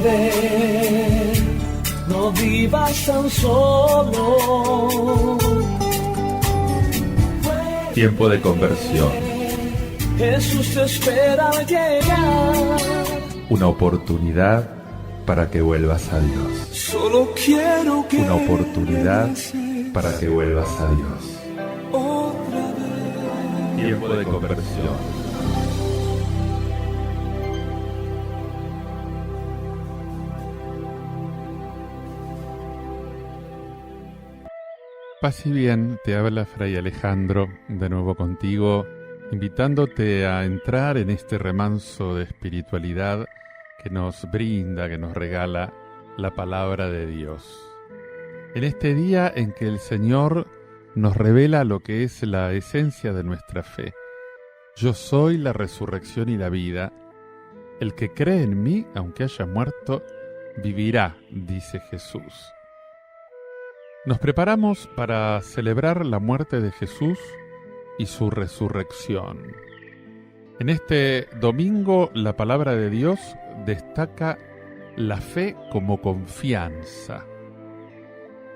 ven, no vivas tan solo. Tiempo de conversión. Jesús te espera al llegar. Una oportunidad para que vuelvas a Dios. Solo quiero que Una oportunidad para que vuelvas a Dios. otra vez. Tiempo de conversión. Paz y bien, te habla Fray Alejandro, de nuevo contigo, invitándote a entrar en este remanso de espiritualidad que nos brinda, que nos regala la palabra de Dios. En este día en que el Señor nos revela lo que es la esencia de nuestra fe. Yo soy la resurrección y la vida. El que cree en mí, aunque haya muerto, vivirá, dice Jesús. Nos preparamos para celebrar la muerte de Jesús y su resurrección. En este domingo, la palabra de Dios destaca la fe como confianza.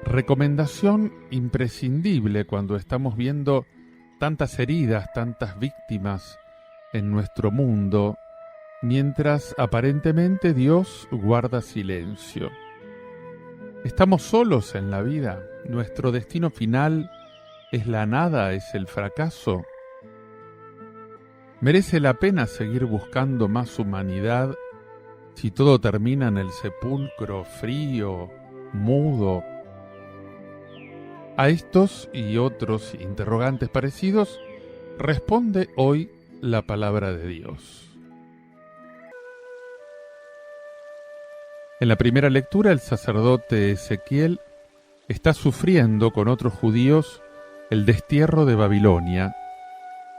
Recomendación imprescindible cuando estamos viendo tantas heridas, tantas víctimas en nuestro mundo, mientras aparentemente Dios guarda silencio. Estamos solos en la vida. Nuestro destino final es la nada, es el fracaso. ¿Merece la pena seguir buscando más humanidad si todo termina en el sepulcro frío, mudo? A estos y otros interrogantes parecidos responde hoy la palabra de Dios. En la primera lectura, el sacerdote Ezequiel está sufriendo con otros judíos el destierro de Babilonia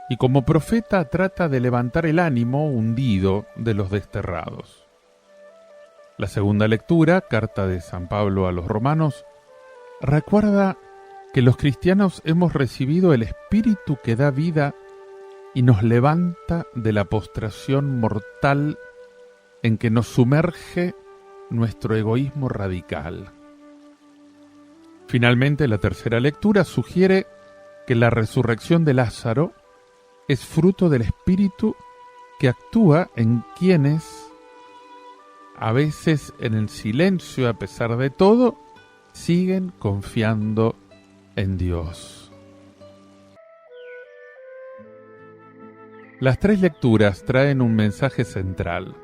y como profeta trata de levantar el ánimo hundido de los desterrados. La segunda lectura, carta de San Pablo a los romanos, recuerda que los cristianos hemos recibido el Espíritu que da vida y nos levanta de la postración mortal en que nos sumerge nuestro egoísmo radical. Finalmente, la tercera lectura sugiere que la resurrección de Lázaro es fruto del Espíritu que actúa en quienes, a veces en el silencio a pesar de todo, siguen confiando en Dios. Las tres lecturas traen un mensaje central.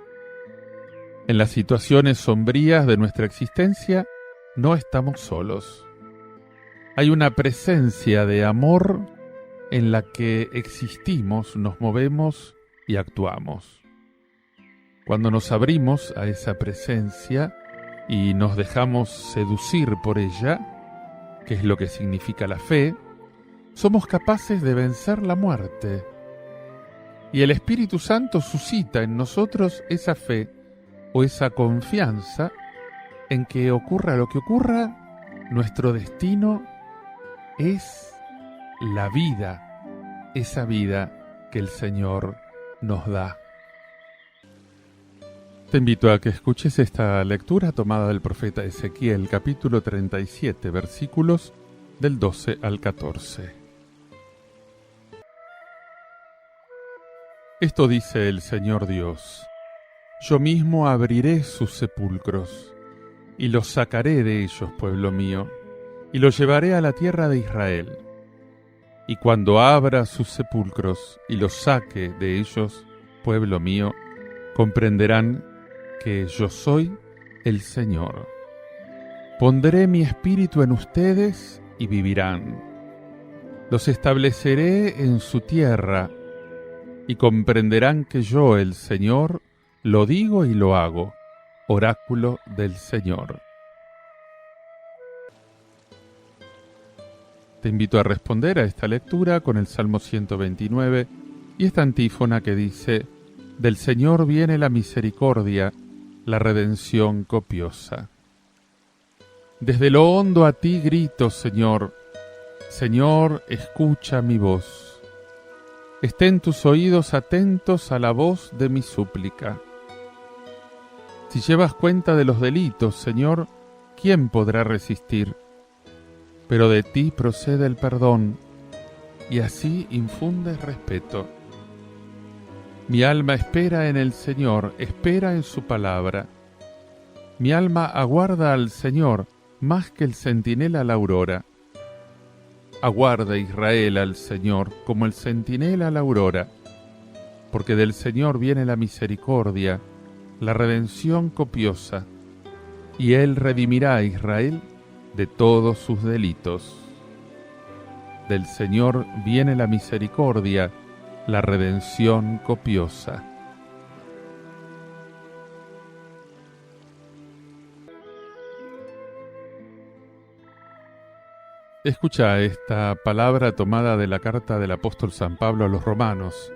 En las situaciones sombrías de nuestra existencia no estamos solos. Hay una presencia de amor en la que existimos, nos movemos y actuamos. Cuando nos abrimos a esa presencia y nos dejamos seducir por ella, que es lo que significa la fe, somos capaces de vencer la muerte. Y el Espíritu Santo suscita en nosotros esa fe o esa confianza en que ocurra lo que ocurra, nuestro destino es la vida, esa vida que el Señor nos da. Te invito a que escuches esta lectura tomada del profeta Ezequiel, capítulo 37, versículos del 12 al 14. Esto dice el Señor Dios: yo mismo abriré sus sepulcros, y los sacaré de ellos, pueblo mío, y los llevaré a la tierra de Israel. Y cuando abra sus sepulcros y los saque de ellos, pueblo mío, comprenderán que yo soy el Señor. Pondré mi espíritu en ustedes y vivirán. Los estableceré en su tierra, y comprenderán que yo, el Señor, lo digo y lo hago, oráculo del Señor. Te invito a responder a esta lectura con el Salmo 129 y esta antífona que dice: del Señor viene la misericordia, la redención copiosa. Desde lo hondo a ti grito, Señor. Señor, escucha mi voz. Estén tus oídos atentos a la voz de mi súplica. Si llevas cuenta de los delitos, Señor, ¿quién podrá resistir? Pero de ti procede el perdón, y así infundes respeto. Mi alma espera en el Señor, espera en su palabra. Mi alma aguarda al Señor más que el centinela la aurora. Aguarda Israel al Señor como el centinela la aurora, porque del Señor viene la misericordia, la redención copiosa, y Él redimirá a Israel de todos sus delitos. Del Señor viene la misericordia, la redención copiosa. Escucha esta palabra tomada de la carta del apóstol San Pablo a los Romanos,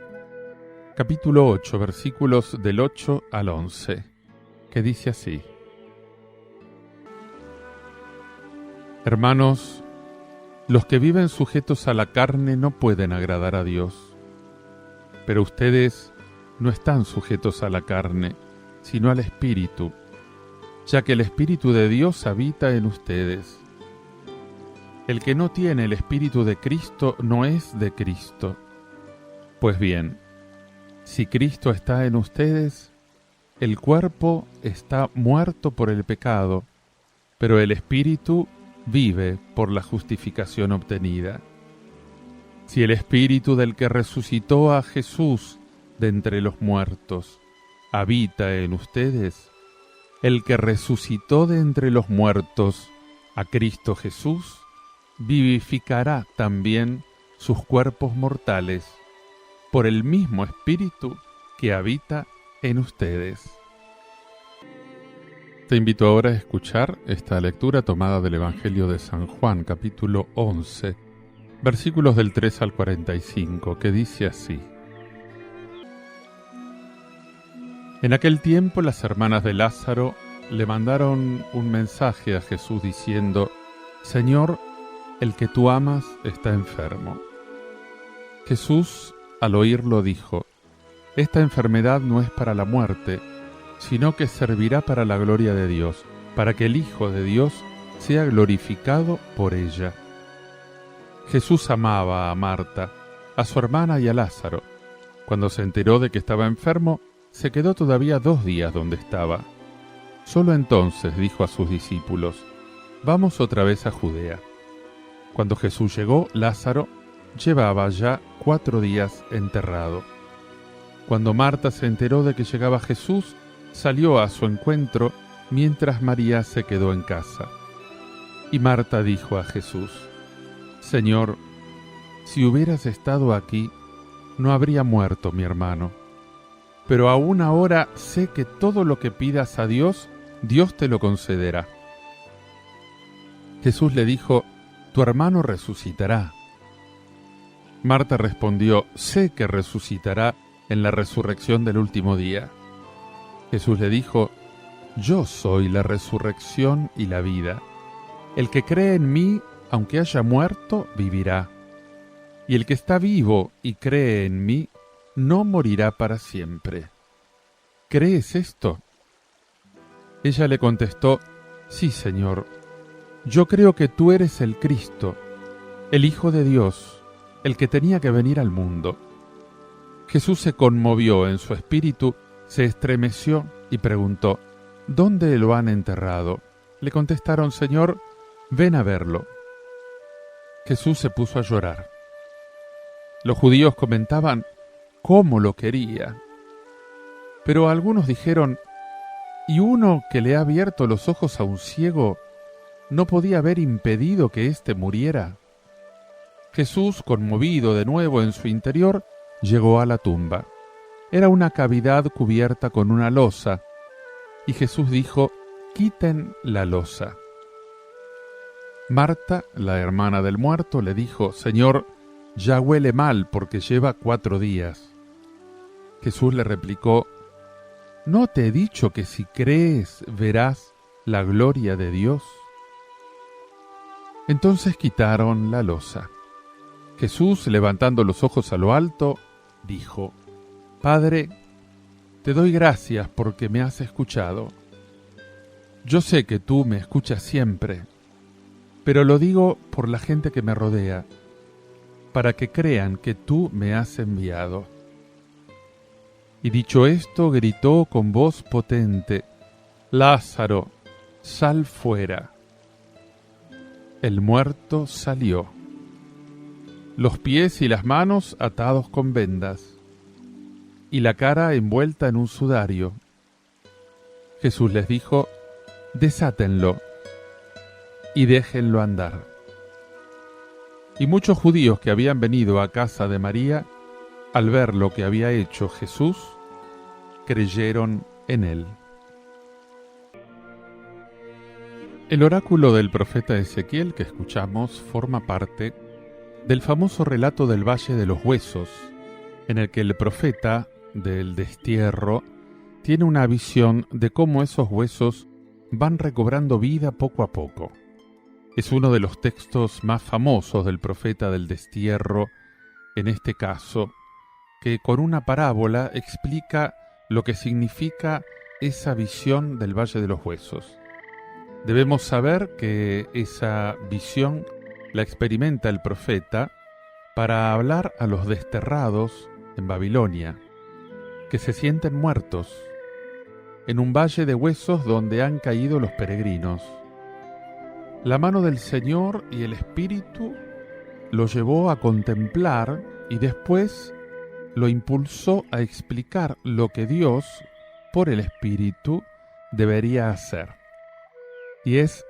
capítulo 8, versículos del 8 al 11, que dice así: Hermanos, los que viven sujetos a la carne no pueden agradar a Dios, pero ustedes no están sujetos a la carne, sino al Espíritu, ya que el Espíritu de Dios habita en ustedes. El que no tiene el Espíritu de Cristo no es de Cristo. Pues bien, si Cristo está en ustedes, el cuerpo está muerto por el pecado, pero el Espíritu vive por la justificación obtenida. Si el Espíritu del que resucitó a Jesús de entre los muertos habita en ustedes, el que resucitó de entre los muertos a Cristo Jesús, vivificará también sus cuerpos mortales por el mismo Espíritu que habita en ustedes. Te invito ahora a escuchar esta lectura tomada del Evangelio de San Juan, capítulo 11, versículos del 3 al 45, que dice así: En aquel tiempo las hermanas de Lázaro le mandaron un mensaje a Jesús diciendo: Señor, el que tú amas está enfermo. Jesús, al oírlo, dijo: Esta enfermedad no es para la muerte, sino que servirá para la gloria de Dios, para que el Hijo de Dios sea glorificado por ella. Jesús amaba a Marta, a su hermana y a Lázaro. Cuando se enteró de que estaba enfermo, se quedó todavía 2 días donde estaba. Solo entonces dijo a sus discípulos: Vamos otra vez a Judea. Cuando Jesús llegó, Lázaro llevaba ya 4 días enterrado. Cuando Marta se enteró de que llegaba Jesús, salió a su encuentro, mientras María se quedó en casa. Y Marta dijo a Jesús: Señor, si hubieras estado aquí, no habría muerto mi hermano. Pero aún ahora sé que todo lo que pidas a Dios, Dios te lo concederá. Jesús le dijo: Tu hermano resucitará. Marta respondió: Sé que resucitará en la resurrección del último día. Jesús le dijo: Yo soy la resurrección y la vida. El que cree en mí, aunque haya muerto, vivirá. Y el que está vivo y cree en mí, no morirá para siempre. ¿Crees esto? Ella le contestó: Sí, Señor. Yo creo que tú eres el Cristo, el Hijo de Dios, el que tenía que venir al mundo. Jesús se conmovió en su espíritu, se estremeció y preguntó: ¿Dónde lo han enterrado? Le contestaron: Señor, ven a verlo. Jesús se puso a llorar. Los judíos comentaban cómo lo quería. Pero algunos dijeron: ¿y uno que le ha abierto los ojos a un ciego no podía haber impedido que éste muriera? Jesús, conmovido de nuevo en su interior, llegó a la tumba. Era una cavidad cubierta con una losa, y Jesús dijo: Quiten la losa. Marta, la hermana del muerto, le dijo: Señor, ya huele mal porque lleva 4 días. Jesús le replicó: ¿no te he dicho que si crees verás la gloria de Dios? Entonces quitaron la losa. Jesús, levantando los ojos a lo alto, dijo: Padre, te doy gracias porque me has escuchado. Yo sé que tú me escuchas siempre, pero lo digo por la gente que me rodea, para que crean que tú me has enviado. Y dicho esto, gritó con voz potente: Lázaro, sal fuera. El muerto salió, los pies y las manos atados con vendas, y la cara envuelta en un sudario. Jesús les dijo: desátenlo y déjenlo andar. Y muchos judíos que habían venido a casa de María, al ver lo que había hecho Jesús, creyeron en él. El oráculo del profeta Ezequiel que escuchamos forma parte del famoso relato del Valle de los Huesos, en el que el profeta del destierro tiene una visión de cómo esos huesos van recobrando vida poco a poco. Es uno de los textos más famosos del profeta del destierro, en este caso, que con una parábola explica lo que significa esa visión del Valle de los Huesos. Debemos saber que esa visión la experimenta el profeta para hablar a los desterrados en Babilonia, que se sienten muertos, en un valle de huesos donde han caído los peregrinos. La mano del Señor y el Espíritu lo llevó a contemplar y después lo impulsó a explicar lo que Dios, por el Espíritu, debería hacer. Y es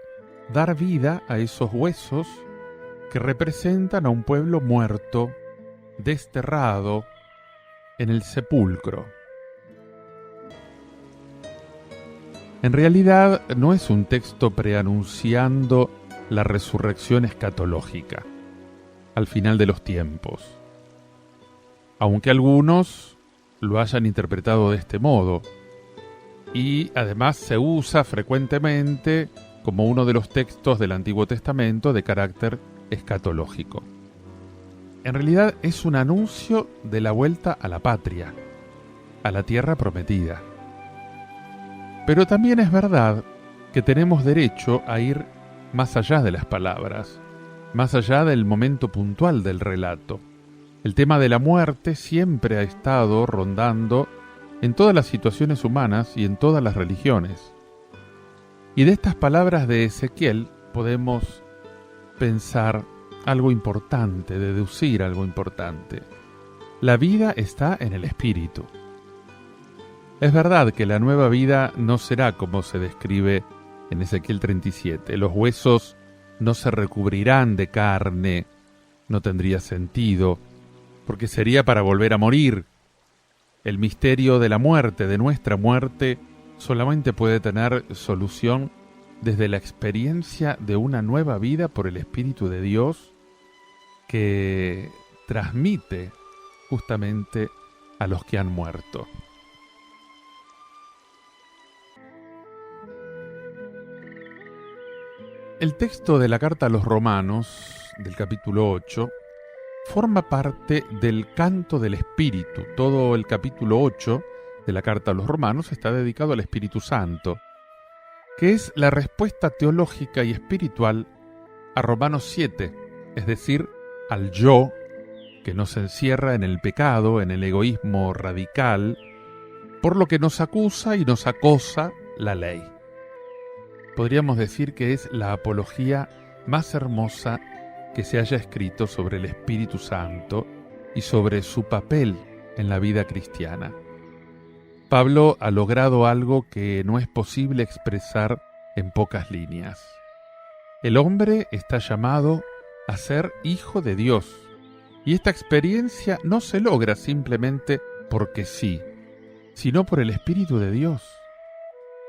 dar vida a esos huesos que representan a un pueblo muerto, desterrado, en el sepulcro. En realidad no es un texto preanunciando la resurrección escatológica al final de los tiempos, aunque algunos lo hayan interpretado de este modo, y además se usa frecuentemente como uno de los textos del Antiguo Testamento de carácter escatológico. En realidad es un anuncio de la vuelta a la patria, a la tierra prometida. Pero también es verdad que tenemos derecho a ir más allá de las palabras, más allá del momento puntual del relato. El tema de la muerte siempre ha estado rondando en todas las situaciones humanas y en todas las religiones. Y de estas palabras de Ezequiel podemos pensar algo importante, deducir algo importante. La vida está en el espíritu. Es verdad que la nueva vida no será como se describe en Ezequiel 37. Los huesos no se recubrirán de carne, no tendría sentido, porque sería para volver a morir. El misterio de la muerte, de nuestra muerte, solamente puede tener solución desde la experiencia de una nueva vida por el Espíritu de Dios que transmite justamente a los que han muerto. El texto de la carta a los Romanos, del capítulo 8, forma parte del canto del Espíritu. Todo el capítulo 8 de la carta a los Romanos está dedicado al Espíritu Santo, que es la respuesta teológica y espiritual a Romanos 7, es decir, al yo que nos encierra en el pecado, en el egoísmo radical, por lo que nos acusa y nos acosa la ley. Podríamos decir que es la apología más hermosa que se haya escrito sobre el Espíritu Santo y sobre su papel en la vida cristiana. Pablo ha logrado algo que no es posible expresar en pocas líneas. El hombre está llamado a ser hijo de Dios, y esta experiencia no se logra simplemente porque sí, sino por el Espíritu de Dios,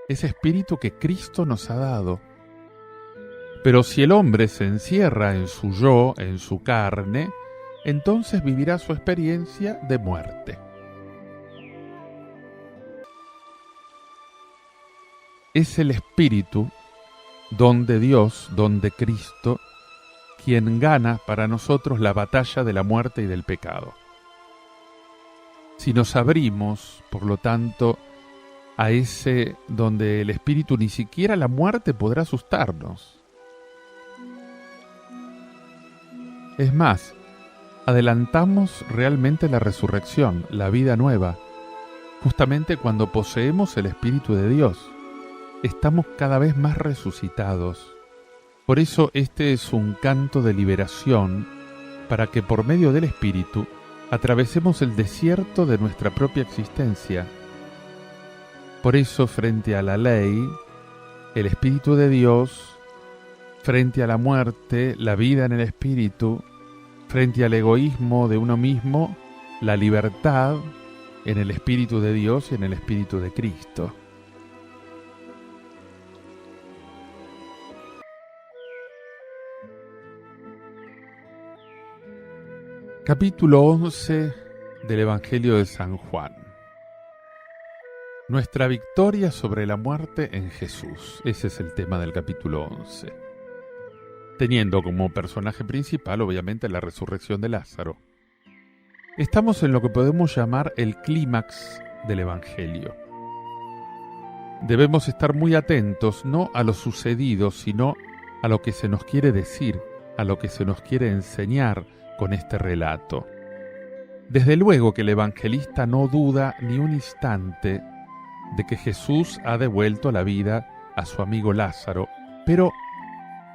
ese Espíritu que Cristo nos ha dado. Pero si el hombre se encierra en su yo, en su carne, entonces vivirá su experiencia de muerte. Es el Espíritu, don de Dios, don de Cristo, quien gana para nosotros la batalla de la muerte y del pecado. Si nos abrimos, por lo tanto, a ese donde el espíritu ni siquiera la muerte podrá asustarnos. Es más, adelantamos realmente la resurrección, la vida nueva, justamente cuando poseemos el Espíritu de Dios. Estamos cada vez más resucitados. Por eso este es un canto de liberación, para que por medio del Espíritu atravesemos el desierto de nuestra propia existencia. Por eso, frente a la ley, el Espíritu de Dios, frente a la muerte, la vida en el Espíritu, frente al egoísmo de uno mismo, la libertad en el Espíritu de Dios y en el Espíritu de Cristo. Capítulo 11 del Evangelio de San Juan. Nuestra victoria sobre la muerte en Jesús. Ese es el tema del capítulo 11. Teniendo como personaje principal, obviamente, la resurrección de Lázaro. Estamos en lo que podemos llamar el clímax del Evangelio. Debemos estar muy atentos no a lo sucedido, sino a lo que se nos quiere decir, a lo que se nos quiere enseñar con este relato. Desde luego que el evangelista no duda ni un instante de que Jesús ha devuelto la vida a su amigo Lázaro, pero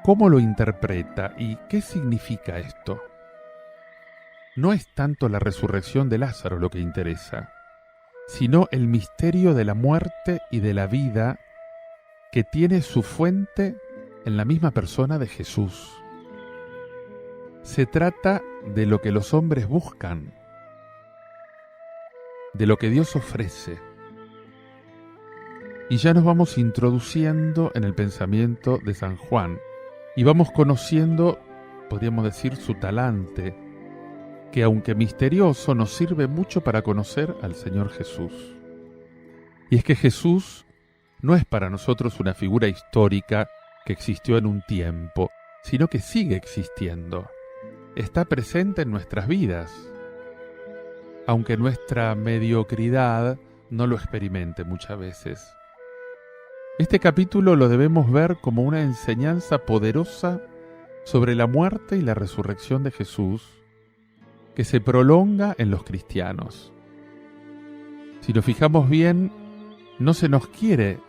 ¿cómo lo interpreta y qué significa esto? No es tanto la resurrección de Lázaro lo que interesa, sino el misterio de la muerte y de la vida que tiene su fuente en la misma persona de Jesús. Se trata de lo que los hombres buscan, de lo que Dios ofrece. Y ya nos vamos introduciendo en el pensamiento de San Juan y vamos conociendo, podríamos decir, su talante, que aunque misterioso nos sirve mucho para conocer al Señor Jesús. Y es que Jesús no es para nosotros una figura histórica que existió en un tiempo, sino que sigue existiendo. Está presente en nuestras vidas, aunque nuestra mediocridad no lo experimente muchas veces. Este capítulo lo debemos ver como una enseñanza poderosa sobre la muerte y la resurrección de Jesús, que se prolonga en los cristianos. Si nos fijamos bien, no se nos quiere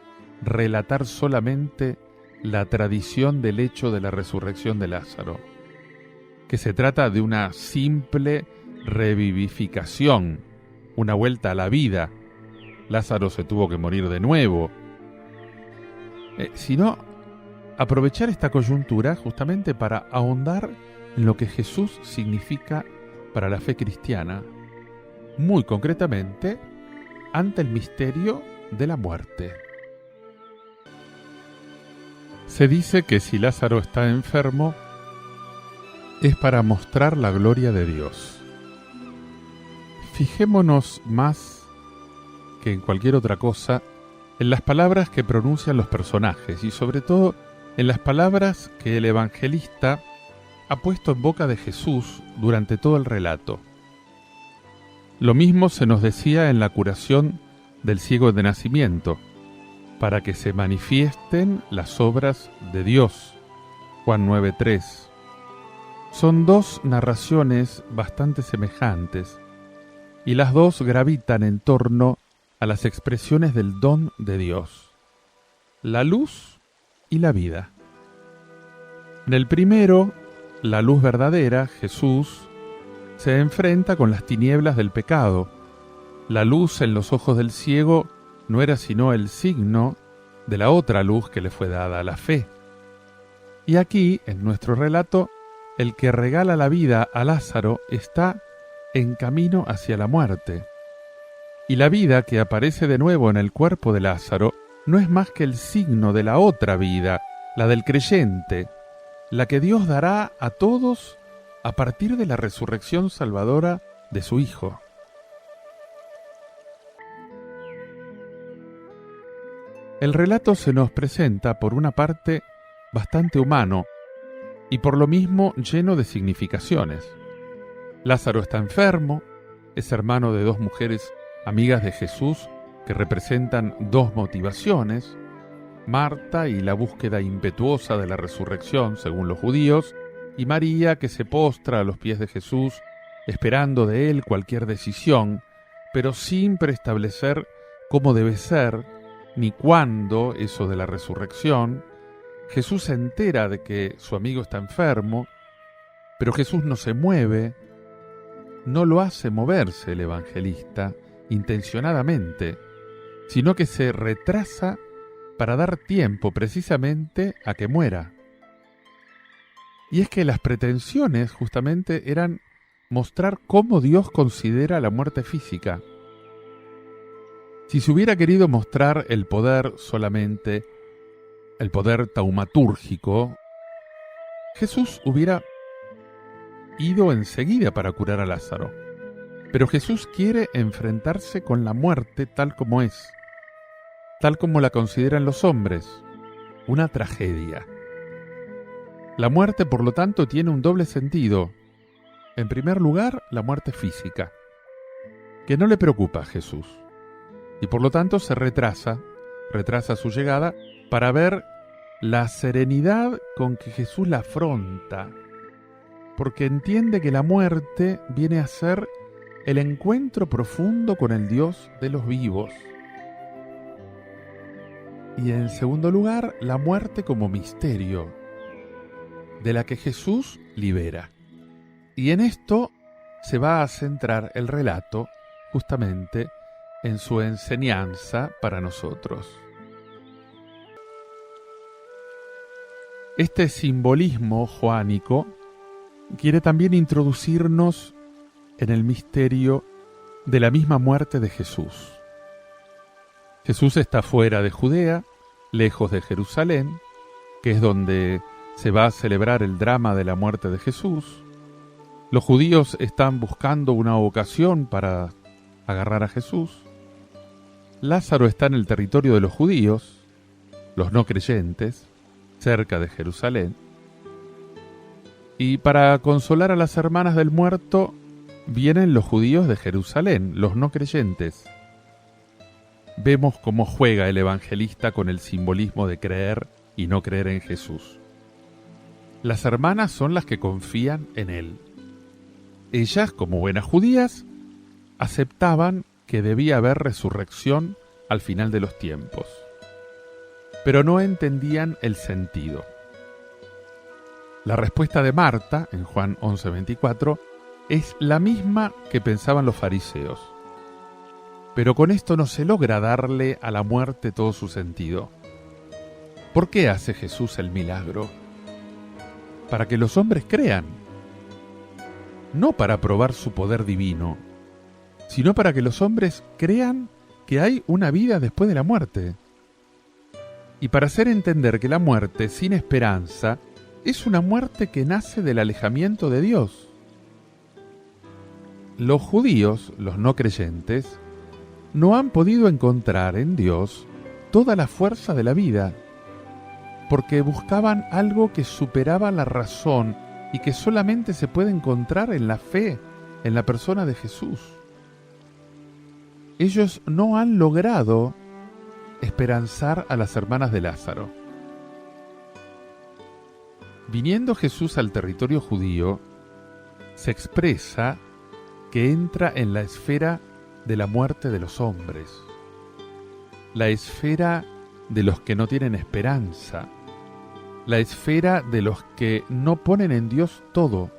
relatar solamente la tradición del hecho de la resurrección de Lázaro, que se trata de una simple revivificación, una vuelta a la vida. Lázaro se tuvo que morir de nuevo, sino aprovechar esta coyuntura justamente para ahondar en lo que Jesús significa para la fe cristiana, muy concretamente ante el misterio de la muerte. Se dice que si Lázaro está enfermo, es para mostrar la gloria de Dios. Fijémonos más que en cualquier otra cosa en las palabras que pronuncian los personajes y sobre todo en las palabras que el evangelista ha puesto en boca de Jesús durante todo el relato. Lo mismo se nos decía en la curación del ciego de nacimiento, para que se manifiesten las obras de Dios. Juan 9:3. Son dos narraciones bastante semejantes, y las dos gravitan en torno a las expresiones del don de Dios, la luz y la vida. En el primero, la luz verdadera, Jesús, se enfrenta con las tinieblas del pecado. La luz en los ojos del ciego no era sino el signo de la otra luz que le fue dada, la fe. Y aquí, en nuestro relato, el que regala la vida a Lázaro está en camino hacia la muerte. Y la vida que aparece de nuevo en el cuerpo de Lázaro no es más que el signo de la otra vida, la del creyente, la que Dios dará a todos a partir de la resurrección salvadora de su Hijo. El relato se nos presenta, por una parte, bastante humano y por lo mismo lleno de significaciones. Lázaro está enfermo, es hermano de dos mujeres amigas de Jesús que representan dos motivaciones: Marta y la búsqueda impetuosa de la resurrección, según los judíos, y María, que se postra a los pies de Jesús, esperando de él cualquier decisión, pero sin preestablecer cómo debe ser, ni cuándo eso de la resurrección. Jesús se entera de que su amigo está enfermo, pero Jesús no se mueve, no lo hace moverse el evangelista intencionadamente, sino que se retrasa para dar tiempo precisamente a que muera. Y es que las pretensiones justamente eran mostrar cómo Dios considera la muerte física. Si se hubiera querido mostrar el poder solamente, el poder taumatúrgico, Jesús hubiera ido enseguida para curar a Lázaro. Pero Jesús quiere enfrentarse con la muerte tal como es, tal como la consideran los hombres, una tragedia. La muerte, por lo tanto, tiene un doble sentido. En primer lugar, la muerte física, que no le preocupa a Jesús, y por lo tanto se retrasa su llegada para ver la serenidad con que Jesús la afronta, porque entiende que la muerte viene a ser el encuentro profundo con el Dios de los vivos. Y en segundo lugar, la muerte como misterio, de la que Jesús libera. Y en esto se va a centrar el relato justamente en su enseñanza para nosotros. Este simbolismo joánico quiere también introducirnos en el misterio de la misma muerte de Jesús. Jesús está fuera de Judea, lejos de Jerusalén, que es donde se va a celebrar el drama de la muerte de Jesús. Los judíos están buscando una ocasión para agarrar a Jesús. Lázaro está en el territorio de los judíos, los no creyentes, cerca de Jerusalén. Y para consolar a las hermanas del muerto, vienen los judíos de Jerusalén, los no creyentes. Vemos cómo juega el evangelista con el simbolismo de creer y no creer en Jesús. Las hermanas son las que confían en él. Ellas, como buenas judías, aceptaban que debía haber resurrección al final de los tiempos, pero no entendían el sentido. La respuesta de Marta, en Juan 11:24, es la misma que pensaban los fariseos. Pero con esto no se logra darle a la muerte todo su sentido. ¿Por qué hace Jesús el milagro? Para que los hombres crean, no para probar su poder divino, sino para que los hombres crean que hay una vida después de la muerte, y para hacer entender que la muerte sin esperanza es una muerte que nace del alejamiento de Dios. Los judíos, los no creyentes, no han podido encontrar en Dios toda la fuerza de la vida, porque buscaban algo que superaba la razón y que solamente se puede encontrar en la fe, en la persona de Jesús. Ellos no han logrado esperanzar a las hermanas de Lázaro. Viniendo Jesús al territorio judío, se expresa que entra en la esfera de la muerte de los hombres, la esfera de los que no tienen esperanza, la esfera de los que no ponen en Dios todo,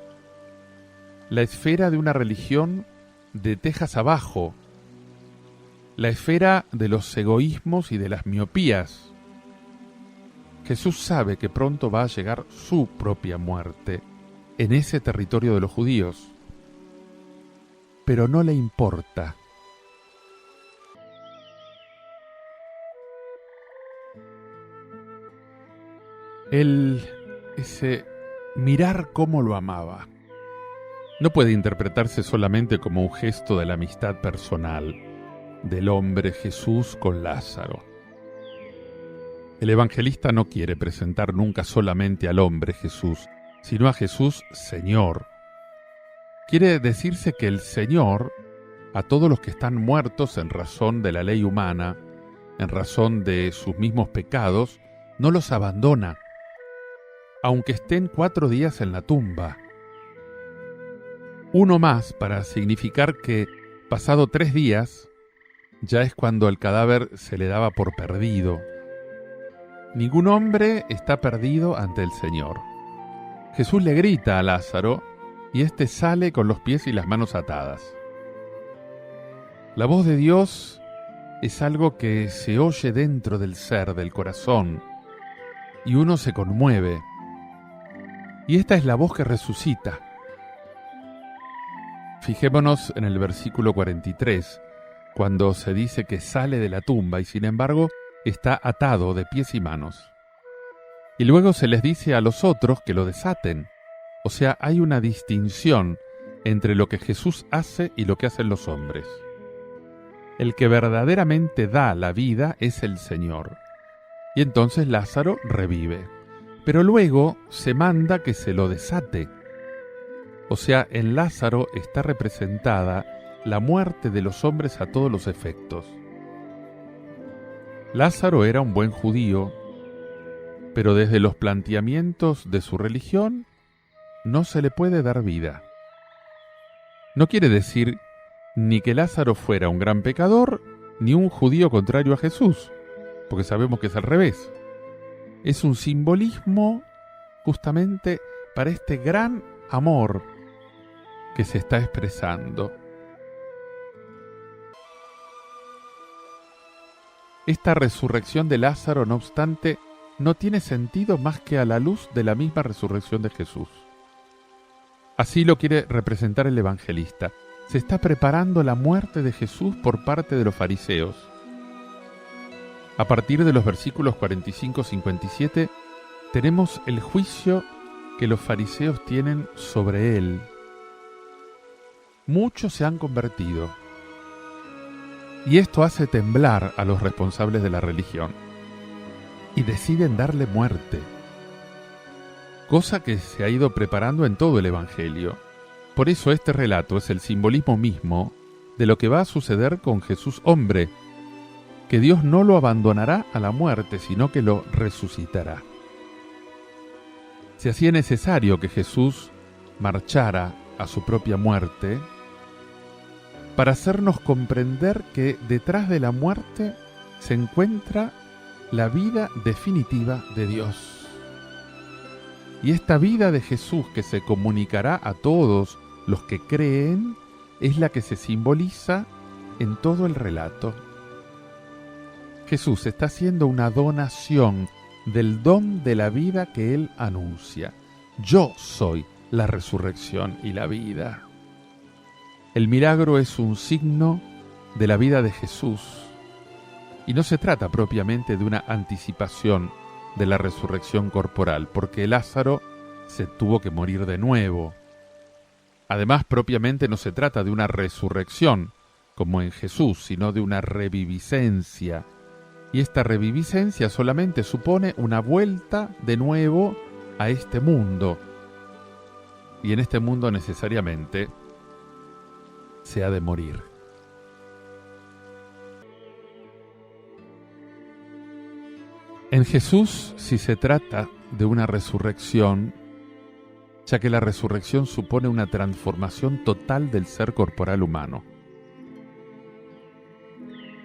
la esfera de una religión de tejas abajo, la esfera de los egoísmos y de las miopías. Jesús sabe que pronto va a llegar su propia muerte en ese territorio de los judíos, pero no le importa. Ese mirar cómo lo amaba, no puede interpretarse solamente como un gesto de la amistad personal del hombre Jesús con Lázaro. El evangelista no quiere presentar nunca solamente al hombre Jesús, sino a Jesús Señor. Quiere decirse que el Señor a todos los que están muertos en razón de la ley humana, en razón de sus mismos pecados, no los abandona, aunque estén 4 días en la tumba. Uno más para significar que, pasado 3 días, ya es cuando el cadáver se le daba por perdido. Ningún hombre está perdido ante el Señor. Jesús le grita a Lázaro y éste sale con los pies y las manos atadas. La voz de Dios es algo que se oye dentro del ser, del corazón, y uno se conmueve. Y esta es la voz que resucita. Fijémonos en el versículo 43, cuando se dice que sale de la tumba y sin embargo está atado de pies y manos. Y luego se les dice a los otros que lo desaten. O sea, hay una distinción entre lo que Jesús hace y lo que hacen los hombres. El que verdaderamente da la vida es el Señor. Y entonces Lázaro revive. Pero luego se manda que se lo desate. O sea, en Lázaro está representada la muerte de los hombres a todos los efectos. Lázaro era un buen judío, pero desde los planteamientos de su religión no se le puede dar vida. No quiere decir ni que Lázaro fuera un gran pecador, ni un judío contrario a Jesús, porque sabemos que es al revés. Es un simbolismo justamente para este gran amor que se está expresando. Esta resurrección de Lázaro, no obstante, no tiene sentido más que a la luz de la misma resurrección de Jesús. Así lo quiere representar el evangelista. Se está preparando la muerte de Jesús por parte de los fariseos. A partir de los versículos 45-57, tenemos el juicio que los fariseos tienen sobre él. Muchos se han convertido, y esto hace temblar a los responsables de la religión, y deciden darle muerte, cosa que se ha ido preparando en todo el Evangelio. Por eso este relato es el simbolismo mismo de lo que va a suceder con Jesús hombre, que Dios no lo abandonará a la muerte, sino que lo resucitará. Se hacía necesario que Jesús marchara a su propia muerte para hacernos comprender que detrás de la muerte se encuentra la vida definitiva de Dios. Y esta vida de Jesús que se comunicará a todos los que creen es la que se simboliza en todo el relato. Jesús está haciendo una donación del don de la vida que Él anuncia. Yo soy la resurrección y la vida. El milagro es un signo de la vida de Jesús. Y no se trata propiamente de una anticipación de la resurrección corporal, porque Lázaro se tuvo que morir de nuevo. Además, propiamente no se trata de una resurrección, como en Jesús, sino de una reviviscencia. Y esta reviviscencia solamente supone una vuelta de nuevo a este mundo. Y en este mundo necesariamente se ha de morir. En Jesús sí se trata de una resurrección, ya que la resurrección supone una transformación total del ser corporal humano.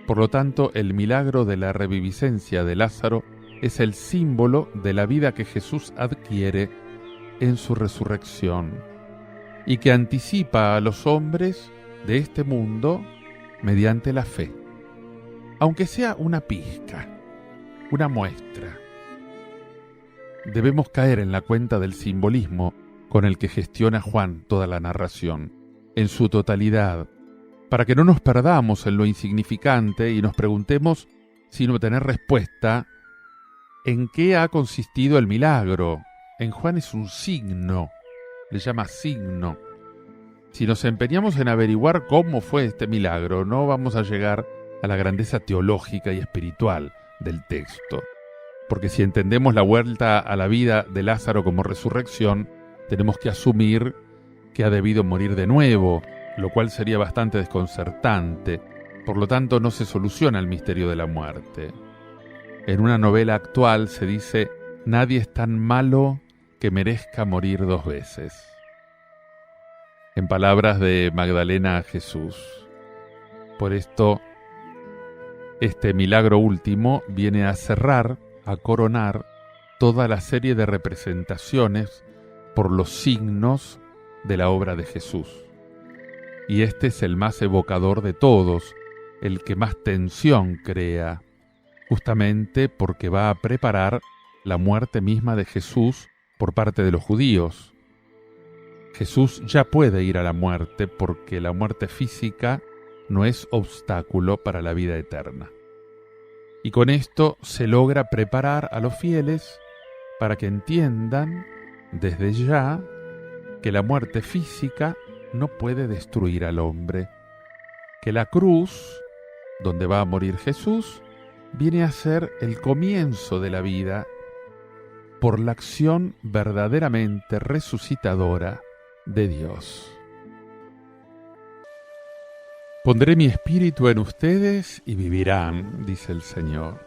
Por lo tanto, el milagro de la reviviscencia de Lázaro es el símbolo de la vida que Jesús adquiere en su resurrección y que anticipa a los hombres de este mundo mediante la fe, aunque sea una pizca, una muestra. Debemos caer en la cuenta del simbolismo con el que gestiona Juan toda la narración, en su totalidad, para que no nos perdamos en lo insignificante y nos preguntemos, sin obtener respuesta, ¿en qué ha consistido el milagro? En Juan es un signo, le llama signo. Si nos empeñamos en averiguar cómo fue este milagro, no vamos a llegar a la grandeza teológica y espiritual del texto. Porque si entendemos la vuelta a la vida de Lázaro como resurrección, tenemos que asumir que ha debido morir de nuevo, lo cual sería bastante desconcertante. Por lo tanto, no se soluciona el misterio de la muerte. En una novela actual se dice: nadie es tan malo que merezca morir 2 veces. En palabras de Magdalena a Jesús. Por esto, este milagro último viene a cerrar, a coronar toda la serie de representaciones por los signos de la obra de Jesús. Y este es el más evocador de todos, el que más tensión crea, justamente porque va a preparar la muerte misma de Jesús por parte de los judíos. Jesús ya puede ir a la muerte porque la muerte física no es obstáculo para la vida eterna. Y con esto se logra preparar a los fieles para que entiendan desde ya que la muerte física no puede destruir al hombre, que la cruz, donde va a morir Jesús, viene a ser el comienzo de la vida por la acción verdaderamente resucitadora de Dios. Pondré mi espíritu en ustedes y vivirán, dice el Señor.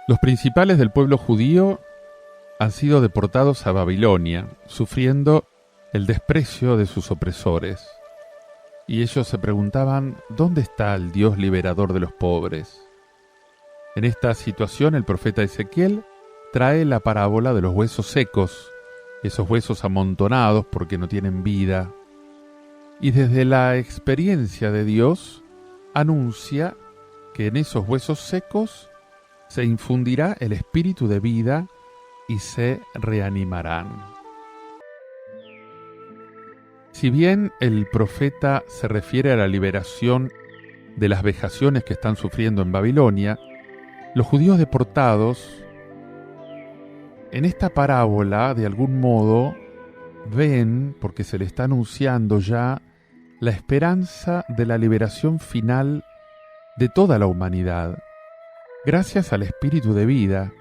Los principales del pueblo judío han sido deportados a Babilonia, sufriendo el desprecio de sus opresores. Y ellos se preguntaban: ¿dónde está el Dios liberador de los pobres? En esta situación el profeta Ezequiel trae la parábola de los huesos secos, esos huesos amontonados porque no tienen vida. Y desde la experiencia de Dios anuncia que en esos huesos secos se infundirá el espíritu de vida y se reanimarán. Si bien el profeta se refiere a la liberación de las vejaciones que están sufriendo en Babilonia, los judíos deportados en esta parábola de algún modo ven, porque se le está anunciando ya, la esperanza de la liberación final de toda la humanidad, gracias al espíritu de vida,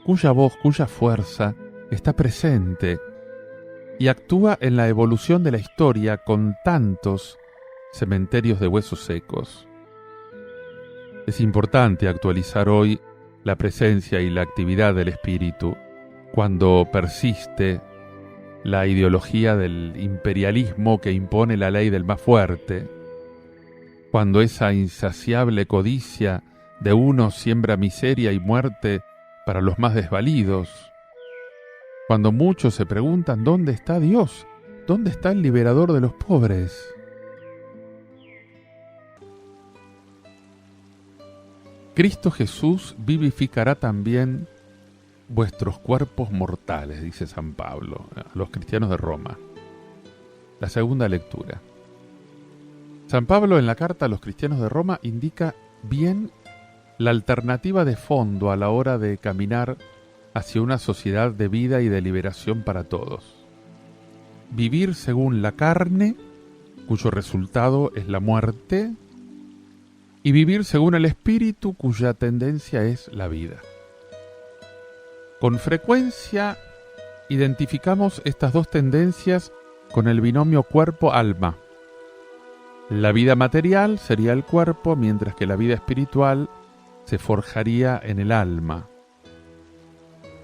cuya voz, cuya fuerza está presente y actúa en la evolución de la historia con tantos cementerios de huesos secos. Es importante actualizar hoy la presencia y la actividad del espíritu cuando persiste la ideología del imperialismo que impone la ley del más fuerte, cuando esa insaciable codicia de unos siembra miseria y muerte para los más desvalidos, cuando muchos se preguntan: ¿dónde está Dios? ¿Dónde está el liberador de los pobres? Cristo Jesús vivificará también vuestros cuerpos mortales, dice San Pablo a los cristianos de Roma. La segunda lectura. San Pablo en la carta a los cristianos de Roma indica bien la alternativa de fondo a la hora de caminar hacia una sociedad de vida y de liberación para todos. Vivir según la carne, cuyo resultado es la muerte, y vivir según el espíritu, cuya tendencia es la vida. Con frecuencia identificamos estas dos tendencias con el binomio cuerpo-alma. La vida material sería el cuerpo, mientras que la vida espiritual se forjaría en el alma.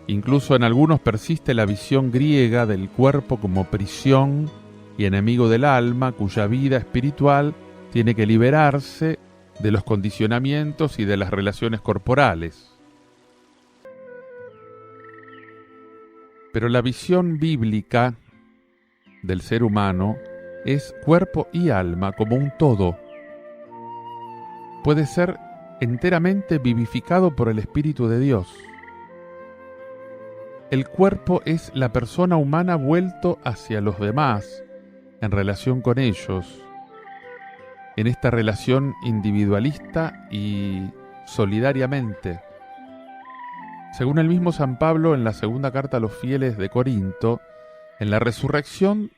Incluso en algunos persiste la visión griega del cuerpo como prisión y enemigo del alma, cuya vida espiritual tiene que liberarse de los condicionamientos y de las relaciones corporales. Pero la visión bíblica del ser humano es cuerpo y alma como un todo. Puede ser enteramente vivificado por el Espíritu de Dios. El cuerpo es la persona humana vuelto hacia los demás, en relación con ellos, en esta relación individualista y solidariamente. Según el mismo San Pablo en la segunda carta a los fieles de Corinto, en la resurrección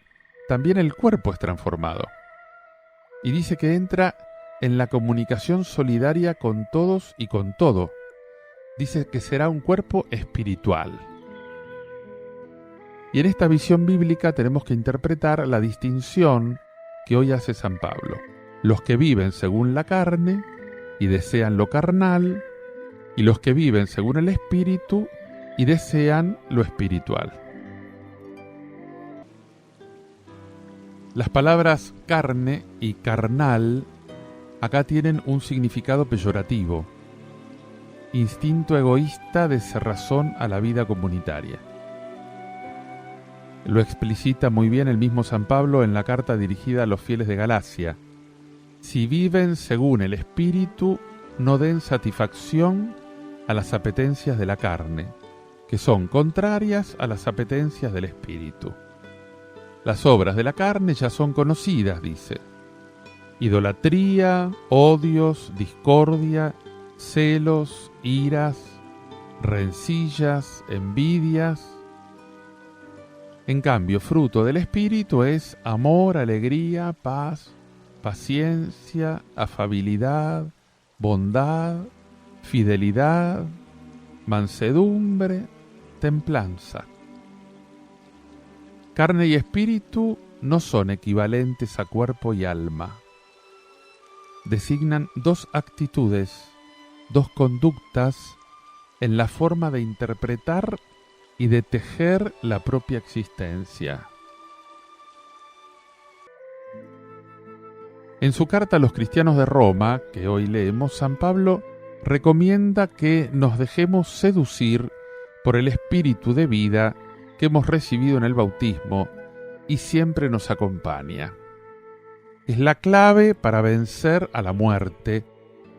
también el cuerpo es transformado. Y dice que entra en la comunicación solidaria con todos y con todo. Dice que será un cuerpo espiritual. Y en esta visión bíblica tenemos que interpretar la distinción que hoy hace San Pablo. Los que viven según la carne y desean lo carnal, y los que viven según el Espíritu y desean lo espiritual. Las palabras carne y carnal acá tienen un significado peyorativo, instinto egoísta de cerrazón a la vida comunitaria. Lo explicita muy bien el mismo San Pablo en la carta dirigida a los fieles de Galacia. Si viven según el Espíritu, no den satisfacción a las apetencias de la carne, que son contrarias a las apetencias del Espíritu. Las obras de la carne ya son conocidas, dice: idolatría, odios, discordia, celos, iras, rencillas, envidias. En cambio, fruto del Espíritu es amor, alegría, paz, paciencia, afabilidad, bondad, fidelidad, mansedumbre, templanza. Carne y espíritu no son equivalentes a cuerpo y alma. Designan dos actitudes, dos conductas en la forma de interpretar y de tejer la propia existencia. En su carta a los cristianos de Roma, que hoy leemos, San Pablo recomienda que nos dejemos seducir por el espíritu de vida que hemos recibido en el bautismo y siempre nos acompaña. Es la clave para vencer a la muerte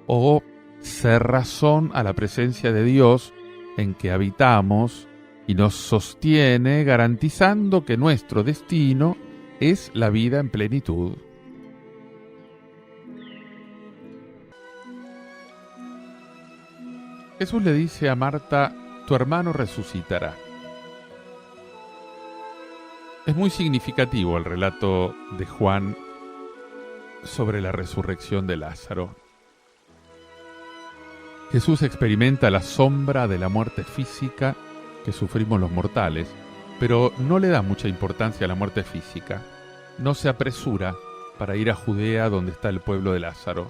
o ser razón a la presencia de Dios en que habitamos y nos sostiene garantizando que nuestro destino es la vida en plenitud. Jesús le dice a Marta: tu hermano resucitará. Es muy significativo el relato de Juan sobre la resurrección de Lázaro. Jesús experimenta la sombra de la muerte física que sufrimos los mortales, pero no le da mucha importancia a la muerte física. No se apresura para ir a Judea donde está el pueblo de Lázaro.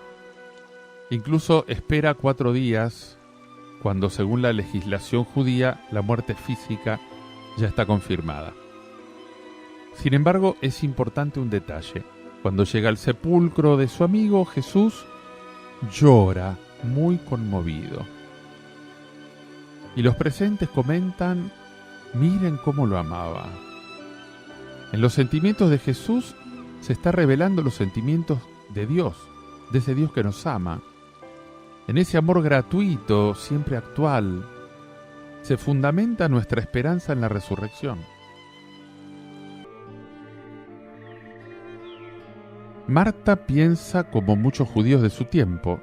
Incluso espera 4 días, cuando según la legislación judía la muerte física ya está confirmada. Sin embargo, es importante un detalle. Cuando llega al sepulcro de su amigo, Jesús llora muy conmovido. Y los presentes comentan: miren cómo lo amaba. En los sentimientos de Jesús se está revelando los sentimientos de Dios, de ese Dios que nos ama. En ese amor gratuito, siempre actual, se fundamenta nuestra esperanza en la resurrección. Marta piensa como muchos judíos de su tiempo: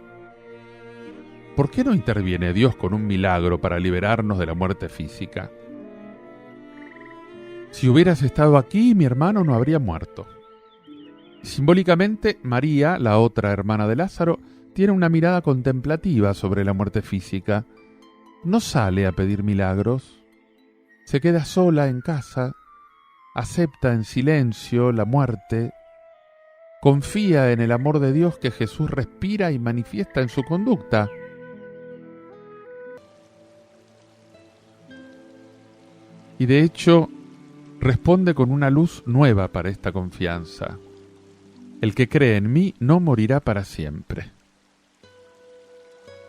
¿por qué no interviene Dios con un milagro para liberarnos de la muerte física? Si hubieras estado aquí, mi hermano no habría muerto. Simbólicamente, María, la otra hermana de Lázaro, tiene una mirada contemplativa sobre la muerte física. No sale a pedir milagros. Se queda sola en casa, acepta en silencio la muerte, confía en el amor de Dios que Jesús respira y manifiesta en su conducta. Y de hecho, responde con una luz nueva para esta confianza. El que cree en mí no morirá para siempre.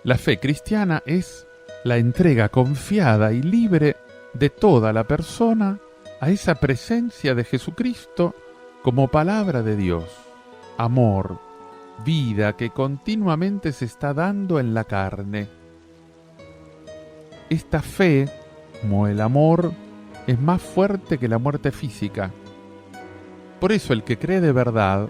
La fe cristiana es la entrega confiada y libre de toda la persona a esa presencia de Jesucristo como palabra de Dios, amor, vida que continuamente se está dando en la carne. Esta fe, como el amor, es más fuerte que la muerte física. Por eso el que cree de verdad,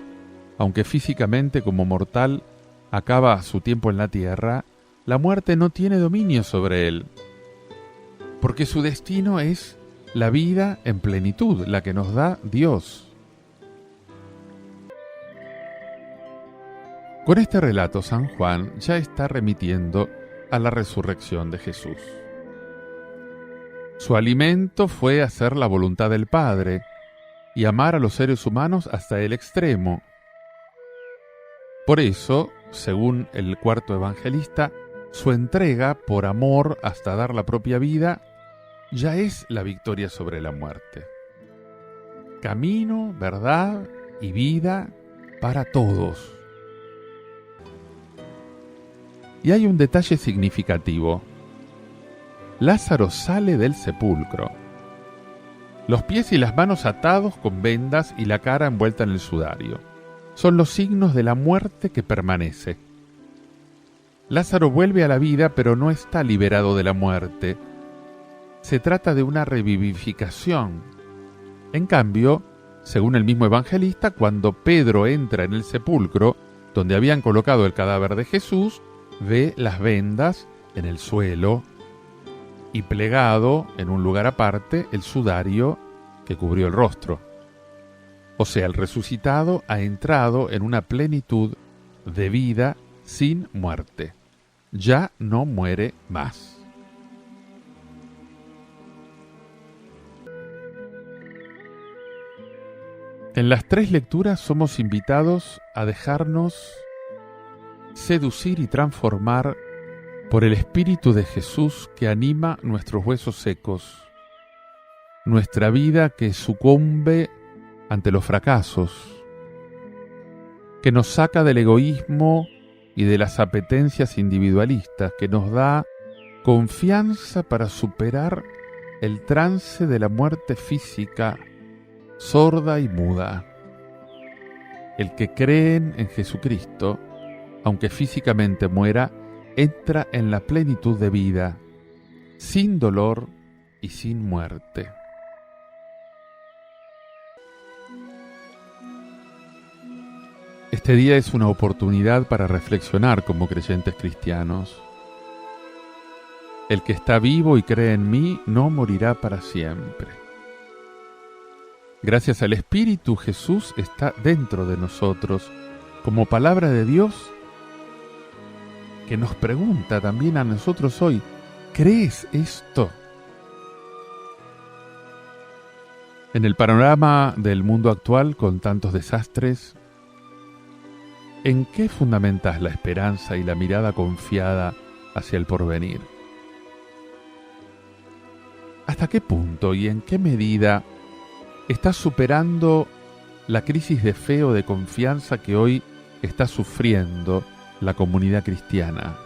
aunque físicamente como mortal acaba su tiempo en la tierra, la muerte no tiene dominio sobre él, porque su destino es la vida en plenitud, la que nos da Dios. Con este relato, San Juan ya está remitiendo a la resurrección de Jesús. Su alimento fue hacer la voluntad del Padre y amar a los seres humanos hasta el extremo. Por eso, según el cuarto evangelista, su entrega por amor hasta dar la propia vida ya es la victoria sobre la muerte. Camino, verdad y vida para todos. Y hay un detalle significativo. Lázaro sale del sepulcro. Los pies y las manos atados con vendas y la cara envuelta en el sudario. Son los signos de la muerte que permanece. Lázaro vuelve a la vida, pero no está liberado de la muerte. Se trata de una revivificación. En cambio, según el mismo evangelista, cuando Pedro entra en el sepulcro, donde habían colocado el cadáver de Jesús, ve las vendas en el suelo y plegado en un lugar aparte el sudario que cubrió el rostro. O sea, el resucitado ha entrado en una plenitud de vida sin muerte. Ya no muere más. En las tres lecturas somos invitados a dejarnos seducir y transformar por el Espíritu de Jesús que anima nuestros huesos secos, nuestra vida que sucumbe ante los fracasos, que nos saca del egoísmo y de las apetencias individualistas, que nos da confianza para superar el trance de la muerte física, sorda y muda. El que cree en Jesucristo, aunque físicamente muera, entra en la plenitud de vida, sin dolor y sin muerte. Este día es una oportunidad para reflexionar como creyentes cristianos. El que está vivo y cree en mí no morirá para siempre. Gracias al Espíritu, Jesús está dentro de nosotros como palabra de Dios que nos pregunta también a nosotros hoy, ¿crees esto? En el panorama del mundo actual, con tantos desastres, ¿en qué fundamentas la esperanza y la mirada confiada hacia el porvenir? ¿Hasta qué punto y en qué medida estás superando la crisis de fe o de confianza que hoy está sufriendo la comunidad cristiana?